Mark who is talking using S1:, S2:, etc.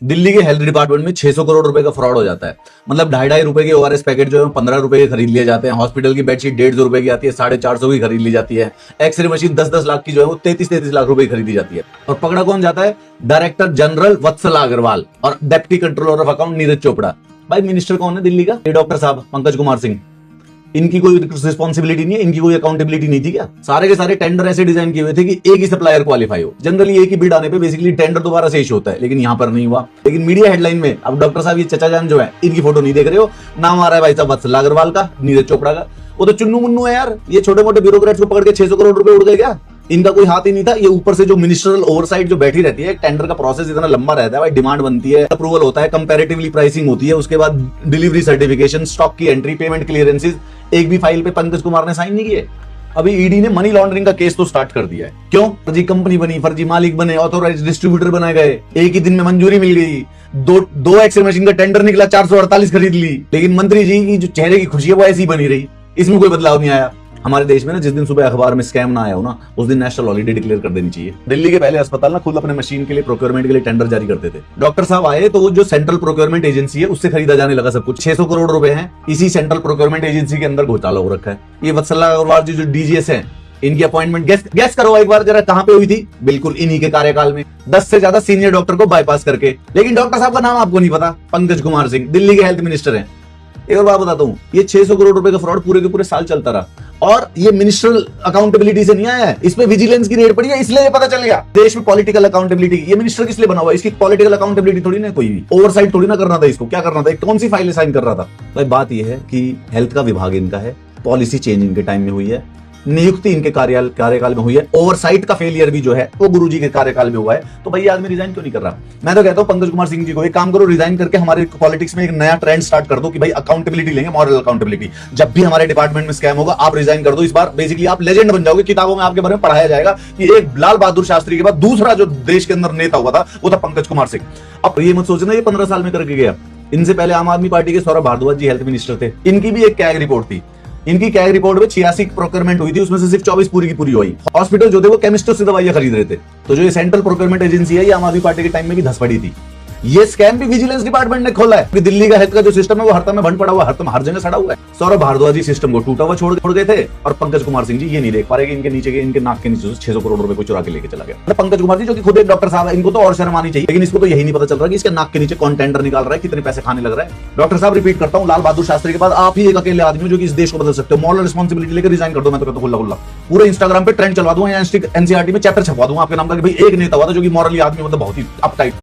S1: दिल्ली के health department में 600 करोड़ रुपए का फ्रॉड हो जाता है। मतलब 2.5 रुपए के ओआरएस पैकेट जो है 15 रुपए के खरीद लिए जाते हैं। हॉस्पिटल की बेडशीट 150 रुपए की आती है, 450 की खरीद ली जाती है। एक्सरे मशीन 10-10 लाख की जो है वो 33 लाख रुपए की खरीदी जाती है। और पकड़ा कौन जाता है? डायरेक्टर जनरल वत्सला अग्रवाल और deputy controller of account Neeraj Chopra. भाई मिनिस्टर कौन है दिल्ली का? ये डॉक्टर साहब पंकज कुमार सिंह। इनकी कोई रिस्पॉन्सिबिलिटी नहीं है, इनकी कोई अकाउंटेबिलिटी नहीं थी क्या? सारे के सारे टेंडर ऐसे डिजाइन किए हुए थे कि एक ही सप्लायर क्वालिफाई हो। जनरली एक ही बिड आने पे बेसिकली टेंडर दोबारा से इशू होता है, लेकिन यहां पर नहीं हुआ। लेकिन मीडिया हेडलाइन में अब डॉक्टर साहब ये चचा जान जो है, इनकी फोटो नहीं देख रहे हो, नाम आ रहा है भाई साहब वत्सला अग्रवाल का, नीरज चोपड़ा का। वो तो चुन्नू मुन्नू है यार, ये छोटे मोटे ब्यूरोक्रेट्स को पकड़ के 600 करोड़ रुपए उड़ गए क्या? इनका कोई हाथ ही नहीं था। ये ऊपर से जो मिनिस्ट्रियल ओवरसाइट जो बैठी रहती है, टेंडर का प्रोसेस इतना लंबा रहता है भाई, डिमांड बनती है, अप्रूवल होता है, कंपैरेटिवली प्राइसिंग होती है, उसके बाद डिलीवरी सर्टिफिकेशन, स्टॉक की एंट्री, पेमेंट क्लियरेंसेस, एक भी फाइल पे पंकज कुमार ने साइन नहीं किए। अभी ईडी ने मनी लॉन्ड्रिंग का केस तो स्टार्ट कर दिया है। क्यों? फर्जी कंपनी बनी, फर्जी मालिक बने, ऑथोराइज्ड डिस्ट्रीब्यूटर बनाए गए, एक ही दिन में मंजूरी मिल गई, दो एक्सरे मशीन का टेंडर निकला, 448 खरीद ली, लेकिन मंत्री जी की जो चेहरे की खुशी है वो ऐसी बनी रही, इसमें कोई बदलाव नहीं आया। हमारे देश में ना जिस दिन सुबह अखबार में स्कैम ना आया हो ना, उस दिन नेशनल हॉलीडे डिक्लेयर कर देनी चाहिए। दिल्ली के पहले अस्पताल ना खुद अपने मशीन के लिए प्रोक्योरमेंट के लिए टेंडर जारी करते थे। डॉक्टर साहब आए तो वो जो सेंट्रल प्रोक्योरमेंट एजेंसी है उससे खरीदा जाने लगा सब कुछ। 600 करोड़ रुपए हैं इसी सेंट्रल प्रोक्योरमेंट एजेंसी के अंदर घोटाला हो रखा है। ये वत्सला अग्रवाल जी जो डीजीएस है, इनकी अपॉइंटमेंट गैस करो एक बार जरा, कहां पे हुई थी? बिल्कुल इन्हीं के कार्यकाल में, 10 से ज्यादा सीनियर डॉक्टर को बाईपास करके। लेकिन डॉक्टर साहब का नाम आपको नहीं पता, पंकज कुमार सिंह दिल्ली के हेल्थ मिनिस्टर हैं। एक और बात बताता हूं, ये 600 करोड़ रुपए का फ्रॉड पूरे के पूरे साल चलता रहा और ये मिनिस्ट्रियल अकाउंटेबिलिटी से नहीं आया है, इस पे विजिलेंस की रेड पड़ी है, इसलिए ये पता चल गया। देश में पॉलिटिकल अकाउंटेबिलिटी, ये मिनिस्टर किस लिए बना हुआ है? इसकी पॉलिटिकल अकाउंटेबिलिटी थोड़ी ना, कोई भी ओवरसाइट थोड़ी ना करना था इसको। क्या करना था? कौन सी फाइल साइन कर रहा था? भाई बात यह है कि हेल्थ का विभाग इनका है, पॉलिसी चेंज इनके टाइम में हुई है, नियुक्ति इनके कार्यकाल में हुई है, ओवरसाइट का फेलियर भी जो है वो गुरुजी के कार्यकाल में हुआ है। तो भाई आदमी रिजाइन क्यों नहीं कर रहा? मैं तो कहता हूं पंकज कुमार सिंह जी को एक काम करो, रिजाइन करके हमारे पॉलिटिक्स में एक नया ट्रेंड स्टार्ट कर दो कि भाई अकाउंटेबिलिटी लेंगे, मॉरल अकाउंटेबिलिटी। जब भी हमारे डिपार्टमेंट में स्कैम होगा आप रिजाइन कर दो। इस बार बेसिकली आप लेजेंड बन जाओगे, किताबों में आपके बारे में पढ़ाया जाएगा कि एक लाल बहादुर शास्त्री के बाद दूसरा जो देश के अंदर नेता हुआ था वो था पंकज कुमार सिंह। अब ये मत सोचना ये 15 साल में करके गया। इनसे पहले आम आदमी पार्टी के सौरभ भारद्वाज जी हेल्थ मिनिस्टर थे, इनकी भी एक कैग रिपोर्ट थी। इनकी कैग रिपोर्ट में 86 प्रोक्योरमेंट हुई थी, उसमें से सिर्फ 24 पूरी की पूरी हुई। हॉस्पिटल जो थे वो केमिस्टों से दवाइयां खरीद रहे थे। तो जो ये सेंट्रल प्रोक्योरमेंट एजेंसी है ये आम आदमी पार्टी के टाइम में भी धस पड़ी थी। ये स्कैम भी विजिलेंस डिपार्टमेंट ने खोला है। दिल्ली का हेल्थ का जो सिस्टम है वो हर में बंद पड़ा हुआ, हर जगह सड़ा हुआ है। सौरभ भारद्वाज जी सिस्टम को टूटा हुआ छोड़ गए थे और पंकज कुमार सिंह जी ये नहीं देख पा रहे कि इनके नीचे के, इनके नाक के नीचे 600 करोड़ रुपए को चुरा के लेके चला गया। पंकज कुमार जी जो कि खुद एक डॉक्टर साहब है, इनको तो और शर्म आनी चाहिए, लेकिन इसको तो यही नहीं पता चल रहा कि इसके नाक के नीचे कौन टेंडर निकाल रहा है, कितने पैसे खाने लग रहा है। डॉक्टर साहब रिपीट करता हूं, लाल बहादुर शास्त्री के बाद आप ही एक अकेले आदमी जो कि इस देश को बदल सकते हो। मॉरल रिस्पांसिबिलिटी लेकर रिजाइन कर दो। मैं तो कहता हूं खुल्ला पूरे इंस्टाग्राम पे ट्रेंड चलवा दूंगा या एनसीईआरटी में चैप्टर छपवा दूंगा आपके नाम का कि भाई एक नेता हुआ था जो कि मॉरली आदमी, मतलब बहुत ही अपटाइट।